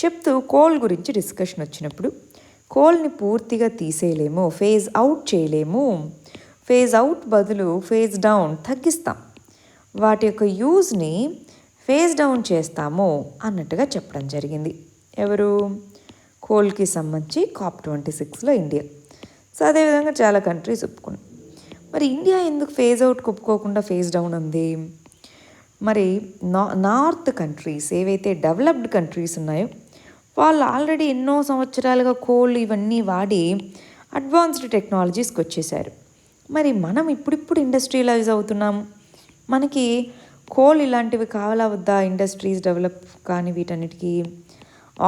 చెప్తూ కోల్ గురించి డిస్కషన్ వచ్చినప్పుడు కోల్ని పూర్తిగా తీసేయలేము, ఫేజ్ అవుట్ చేయలేము, ఫేజ్ అవుట్ బదులు ఫేజ్ డౌన్ తగ్గిస్తాం, వాటి యొక్క యూజ్ని ఫేజ్ డౌన్ చేస్తాము అన్నట్టుగా చెప్పడం జరిగింది. ఎవరు? కోల్కి సంబంధించి COP26లో ఇండియా. సో అదేవిధంగా చాలా కంట్రీస్ ఒప్పుకున్నాయి. మరి ఇండియా ఎందుకు ఫేజ్ అవుట్ ఒప్పుకోకుండా ఫేజ్ డౌన్ ఉంది? మరి నార్త్ కంట్రీస్ ఏవైతే డెవలప్డ్ కంట్రీస్ ఉన్నాయో వాళ్ళు ఆల్రెడీ ఎన్నో సంవత్సరాలుగా కోల్ ఇవన్నీ వాడి అడ్వాన్స్డ్ టెక్నాలజీస్కి వచ్చేసారు. మరి మనం ఇప్పుడిప్పుడు ఇండస్ట్రియలైజ్ అవుతున్నాం, మనకి కోల్ ఇలాంటివి కావాలా వద్దా? ఇండస్ట్రీస్ డెవలప్ కానీ వీటన్నిటికీ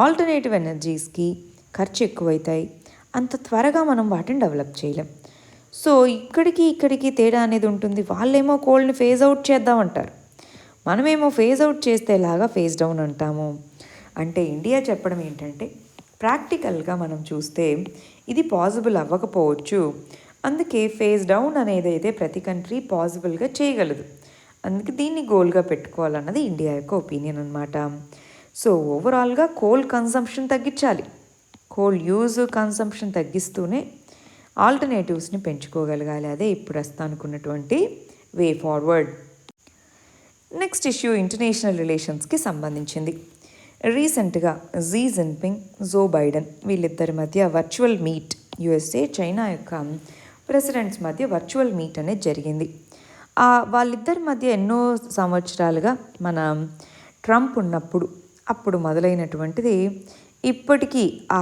ఆల్టర్నేటివ్ ఎనర్జీస్కి ఖర్చు ఎక్కువవుతాయి, అంత త్వరగా మనం వాటిని డెవలప్ చేయలేం. సో ఇక్కడికి తేడా అనేది ఉంటుంది. వాళ్ళేమో కోల్ని ఫేజ్ అవుట్ చేద్దామంటారు, మనమేమో ఫేజ్ అవుట్ చేస్తేలాగా ఫేజ్ డౌన్ అంటాము. అంటే ఇండియా చెప్పడం ఏంటంటే ప్రాక్టికల్గా మనం చూస్తే ఇది పాసిబుల్ అవ్వకపోవచ్చు, అందుకే ఫేజ్ డౌన్ అనేది అయితే ప్రతి కంట్రీ పాసిబుల్గా చేయగలదు, అందుకే దీన్ని గోల్గా పెట్టుకోవాలన్నది ఇండియా యొక్క ఒపీనియన్ అనమాట. సో ఓవరాల్గా కోల్ కన్సంప్షన్ తగ్గించాలి, కోల్ యూజ్ కన్సంప్షన్ తగ్గిస్తూనే ఆల్టర్నేటివ్స్ని పెంచుకోగలగాలి. అదే ఇప్పుడు వస్తానుకున్నటువంటి way forward. Next issue international రిలేషన్స్కి సంబంధించింది. రీసెంట్గా జీ జిన్పింగ్, జో బైడెన్ వీళ్ళిద్దరి మధ్య వర్చువల్ మీట్, యుఎస్ఏ చైనా యొక్క ప్రెసిడెంట్స్ మధ్య వర్చువల్ మీట్ అనేది జరిగింది. వాళ్ళిద్దరి మధ్య ఎన్నో సంవత్సరాలుగా మన ట్రంప్ ఉన్నప్పుడు అప్పుడు మొదలైనటువంటిది ఇప్పటికీ ఆ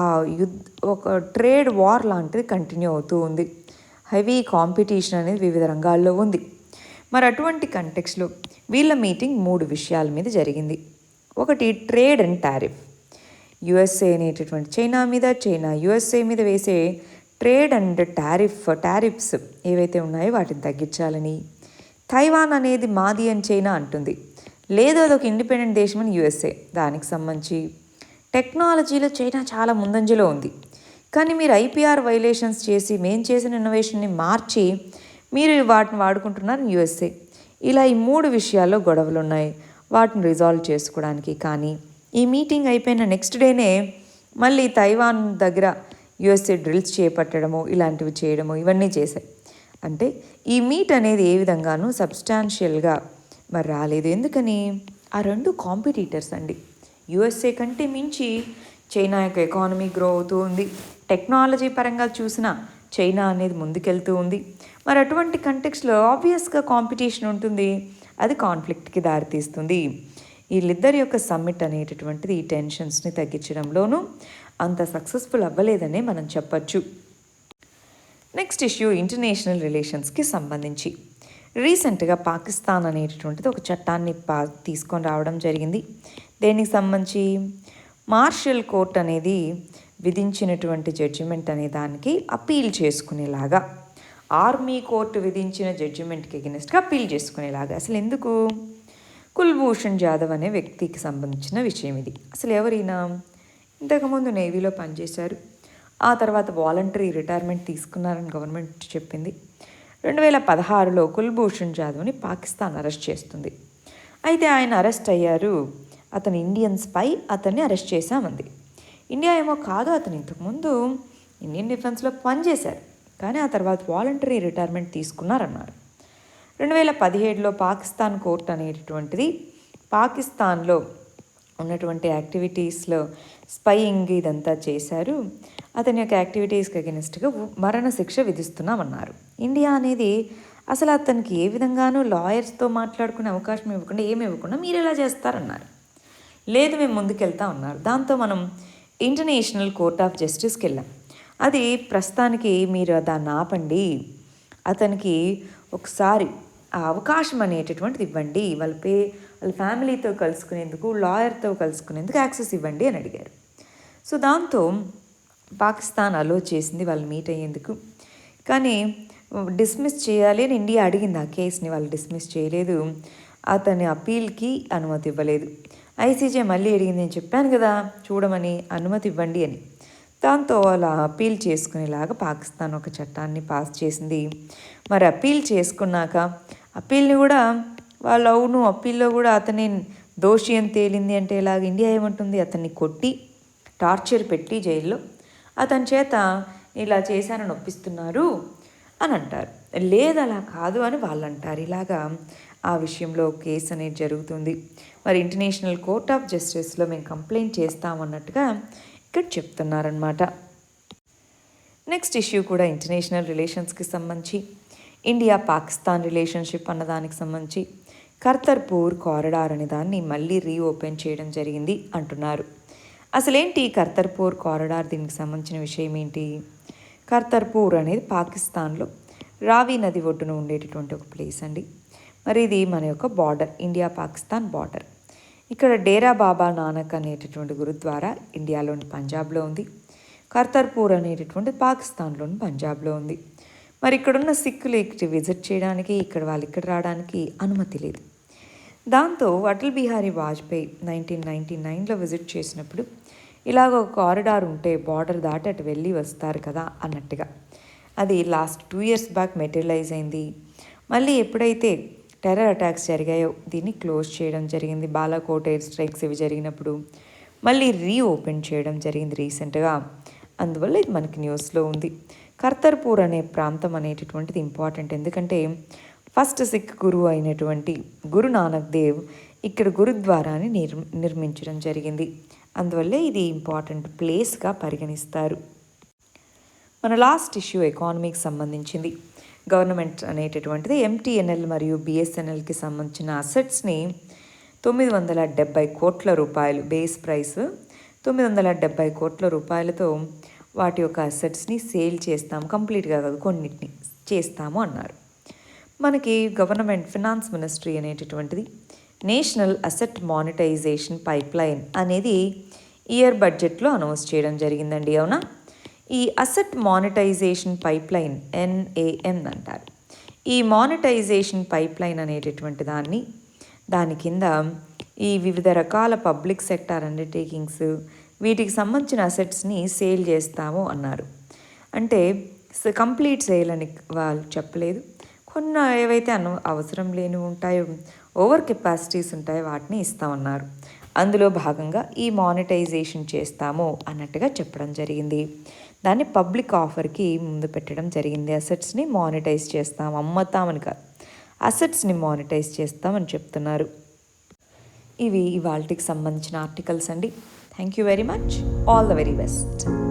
ఒక ట్రేడ్ వార్ లాంటిది కంటిన్యూ అవుతూ ఉంది. హెవీ కాంపిటీషన్ అనేది వివిధ రంగాల్లో ఉంది. మరి అటువంటి కంటెక్స్లో వీళ్ళ మీటింగ్ 3 విషయాల మీద జరిగింది. ఒకటి ట్రేడ్ అండ్ టారిఫ్, యుఎస్ఏ అనేటటువంటి చైనా మీద, చైనా యుఎస్ఏ మీద వేసే ట్రేడ్ అండ్ టారిఫ్స్ ఏవైతే ఉన్నాయో వాటిని తగ్గించాలని. తైవాన్ అనేది మాది అని చైనా అంటుంది, లేదు అదొక ఇండిపెండెంట్ దేశం అని యుఎస్ఏ. దానికి సంబంధించి టెక్నాలజీలో చైనా చాలా ముందంజలో ఉంది, కానీ మీరు ఐపీఆర్ వైలేషన్స్ చేసి మేము చేసిన ఇన్నోవేషన్ని మార్చి మీరు వాటిని వాడుకుంటున్నారు యుఎస్ఏ. ఇలా ఈ 3 విషయాల్లో గొడవలు ఉన్నాయి, వాటిని రిజాల్వ్ చేసుకోవడానికి. కానీ ఈ మీటింగ్ అయిపోయిన నెక్స్ట్ డేనే మళ్ళీ తైవాన్ దగ్గర యుఎస్ఏ డ్రిల్స్ చేపట్టడము, ఇలాంటివి చేయడము, ఇవన్నీ చేశాయి. అంటే ఈ మీట్ అనేది ఏ విధంగానూ సబ్స్టాన్షియల్గా మరి రాలేదు. ఎందుకని? ఆ 2 కాంపిటీటర్స్ అండి. యుఎస్ఏ కంటే మించి చైనా యొక్క ఎకానమీ గ్రో అవుతూ ఉంది, టెక్నాలజీ పరంగా చూసినా చైనా అనేది ముందుకెళ్తూ ఉంది. మరి అటువంటి కంటెక్స్లో ఆబ్వియస్గా కాంపిటీషన్ ఉంటుంది, అది కాన్ఫ్లిక్ట్కి దారితీస్తుంది. వీళ్ళిద్దరి యొక్క సమ్మిట్ అనేటటువంటిది ఈ టెన్షన్స్ని తగ్గించడంలోనూ అంత సక్సెస్ఫుల్ అవ్వలేదనే మనం చెప్పచ్చు. నెక్స్ట్ ఇష్యూ ఇంటర్నేషనల్ రిలేషన్స్కి సంబంధించి. రీసెంట్గా పాకిస్తాన్ అనేటటువంటిది ఒక చట్టాన్ని తీసుకొని రావడం జరిగింది. దేనికి సంబంధించి మార్షల్ కోర్ట్ అనేది విధించినటువంటి జడ్జిమెంట్ అనే దానికి అప్పీల్ చేసుకునేలాగా, ఆర్మీ కోర్టు విధించిన జడ్జిమెంట్కి ఎగెనిస్ట్గా అప్పీల్ చేసుకునేలాగా. అసలు ఎందుకు? కుల్భూషణ్ జాదవ్ అనే వ్యక్తికి సంబంధించిన విషయం ఇది. అసలు ఎవరైనా ఇంతకుముందు నేవీలో పనిచేశారు, ఆ తర్వాత వాలంటరీ రిటైర్మెంట్ తీసుకున్నారని గవర్నమెంట్ చెప్పింది. 2016లో కుల్భూషణ్ జాదవ్ని పాకిస్తాన్ అరెస్ట్ చేస్తుంది. అయితే ఆయన అరెస్ట్ అయ్యారు, అతను ఇండియన్ స్పై, అతన్ని అరెస్ట్ చేశామంది. ఇండియా ఏమో కాదు, అతను ఇంతకుముందు ఇండియన్ డిఫెన్స్లో పనిచేశారు, కానీ ఆ తర్వాత వాలంటరీ రిటైర్మెంట్ తీసుకున్నారన్నారు. 2017లో పాకిస్తాన్ కోర్ట్ అనేటటువంటిది పాకిస్తాన్లో ఉన్నటువంటి యాక్టివిటీస్లో స్పైయింగ్ ఇదంతా చేశారు, అతని యొక్క యాక్టివిటీస్కి అగెనిస్ట్గా మరణశిక్ష విధిస్తున్నామన్నారు. ఇండియా అనేది అసలు అతనికి ఏ విధంగానూ లాయర్స్తో మాట్లాడుకునే అవకాశం ఇవ్వకుండా, ఏమి ఇవ్వకుండా మీరు ఎలా చేస్తారన్నారు. లేదు, మేము ముందుకెళ్తా ఉన్నారు. దాంతో మనం ఇంటర్నేషనల్ కోర్ట్ ఆఫ్ జస్టిస్కి వెళ్ళాం. అది ప్రస్తుతానికి మీరు దాన్ని ఆపండి, అతనికి ఒకసారి ఆ అవకాశం అనేటటువంటిది ఇవ్వండి, వాళ్ళ ఫ్యామిలీతో కలుసుకునేందుకు, లాయర్తో కలుసుకునేందుకు యాక్సెస్ ఇవ్వండి అని అడిగారు. సో దాంతో పాకిస్తాన్ అలో చేసింది వాళ్ళు మీట్ అయ్యేందుకు. కానీ డిస్మిస్ చేయాలి అని ఇండియా అడిగింది ఆ కేసుని, వాళ్ళు డిస్మిస్ చేయలేదు, అతని అప్పీల్కి అనుమతి ఇవ్వలేదు. ఐసీజే మళ్ళీ అడిగింది, నేను చెప్పాను కదా చూడమని, అనుమతి ఇవ్వండి అని. దాంతో వాళ్ళు అప్పీల్ చేసుకునేలాగా పాకిస్తాన్ ఒక చట్టాన్ని పాస్ చేసింది. మరి అప్పీల్ చేసుకున్నాక అప్పీల్ని కూడా వాళ్ళు అవును అప్పీల్లో కూడా అతని దోషి అని తేలింది అంటే ఇలాగ ఇండియా ఏమంటుంది, అతన్ని కొట్టి టార్చర్ పెట్టి జైల్లో అతని చేత ఇలా చేశానని ఒప్పిస్తున్నారు అని అంటారు. లేదు అలా కాదు అని వాళ్ళు అంటారు. ఇలాగా ఆ విషయంలో కేసు అనేది జరుగుతుంది. మరి ఇంటర్నేషనల్ కోర్ట్ ఆఫ్ జస్టిస్లో మేము కంప్లైంట్ చేస్తామన్నట్టుగా ఇక్కడ చెప్తున్నారనమాట. నెక్స్ట్ ఇష్యూ కూడా ఇంటర్నేషనల్ రిలేషన్స్కి సంబంధించి, ఇండియా పాకిస్తాన్ రిలేషన్షిప్ అన్నదానికి సంబంధించి కర్తార్పూర్ కారిడార్ అనే దాన్ని మళ్ళీ రీఓపెన్ చేయడం జరిగింది అంటున్నారు. అసలేంటి కర్తార్పూర్ కారిడార్, దీనికి సంబంధించిన విషయం ఏంటి? కర్తార్పూర్ అనేది పాకిస్తాన్లో రావి నది ఒడ్డున ఉండేటటువంటి ఒక ప్లేస్ అండి. మరి ఇది మన యొక్క బార్డర్, ఇండియా పాకిస్తాన్ బార్డర్. ఇక్కడ డేరా బాబా నానక్ అనేటటువంటి గురుద్వారా ఇండియాలోని పంజాబ్లో ఉంది. కర్తార్పూర్ అనేటటువంటి పాకిస్తాన్లోని పంజాబ్లో ఉంది. మరి ఇక్కడున్న సిక్కులు ఇక్కడ విజిట్ చేయడానికి, వాళ్ళు ఇక్కడ రావడానికి అనుమతి లేదు. దాంతో అటల్ బిహారీ వాజ్పేయి 1999లో విజిట్ చేసినప్పుడు ఇలాగ ఒక కారిడార్ ఉంటే బార్డర్ దాటి అటు వెళ్ళి వస్తారు కదా అన్నట్టుగా, అది లాస్ట్ 2 years బ్యాక్ మెటీరియలైజ్ అయింది. మళ్ళీ ఎప్పుడైతే టెర్రర్ అటాక్స్ జరిగాయో దీన్ని క్లోజ్ చేయడం జరిగింది. బాలాకోట్ ఎయిర్ స్ట్రైక్స్ ఇవి జరిగినప్పుడు మళ్ళీ రీఓపెన్ చేయడం జరిగింది రీసెంట్గా. అందువల్ల ఇది మనకి న్యూస్లో ఉంది. కర్తార్పూర్ అనే ప్రాంతం అనేటటువంటిది ఇంపార్టెంట్, ఎందుకంటే ఫస్ట్ సిక్ గురువు అయినటువంటి గురు నానక్ దేవ్ ఇక్కడ గురుద్వారాని నిర్మించడం జరిగింది. అందువల్లే ఇది ఇంపార్టెంట్ ప్లేస్గా పరిగణిస్తారు. మన లాస్ట్ ఇష్యూ ఎకానమీకి సంబంధించింది. గవర్నమెంట్ అనేటటువంటిది ఎంటీఎన్ఎల్ మరియు బిఎస్ఎన్ఎల్కి సంబంధించిన అసెట్స్ని 970 కోట్ల రూపాయలు, బేస్ ప్రైస్ 970 కోట్ల రూపాయలతో వాటి యొక్క అసెట్స్ని సేల్ చేస్తాము, కంప్లీట్గా కాదు కొన్నిటిని చేస్తాము అన్నారు. మనకి గవర్నమెంట్ ఫినాన్స్ మినిస్ట్రీ అనేటటువంటిది నేషనల్ అసెట్ మానిటైజేషన్ పైప్లైన్ అనేది ఇయర్ బడ్జెట్లో అనౌన్స్ చేయడం జరిగిందండి. అవునా? ఈ అసెట్ మానిటైజేషన్ పైప్లైన్ NAM అంటారు. ఈ మానిటైజేషన్ పైప్లైన్ అనేటటువంటి దాని కింద ఈ వివిధ రకాల పబ్లిక్ సెక్టార్ అండర్టేకింగ్స్, వీటికి సంబంధించిన అసెట్స్ని సేల్ చేస్తాము అన్నారు. అంటే కంప్లీట్ సేల్ అని వాళ్ళు చెప్పలేదు, కొన్ని ఏవైతే అవసరం లేని ఉంటాయో, ఓవర్ కెపాసిటీస్ ఉంటాయో వాటిని ఇస్తామన్నారు. అందులో భాగంగా ఈ మానిటైజేషన్ చేస్తాము అన్నట్టుగా చెప్పడం జరిగింది. దాన్ని పబ్లిక్ ఆఫర్కి ముందు పెట్టడం జరిగింది. అసెట్స్ని మానిటైజ్ చేస్తాం, అమ్ముతామని కాదు, అసెట్స్ని మానిటైజ్ చేస్తామని చెప్తున్నారు. ఇవి ఇవాళకి సంబంధించిన ఆర్టికల్స్ అండి. Thank you very much. All the very best.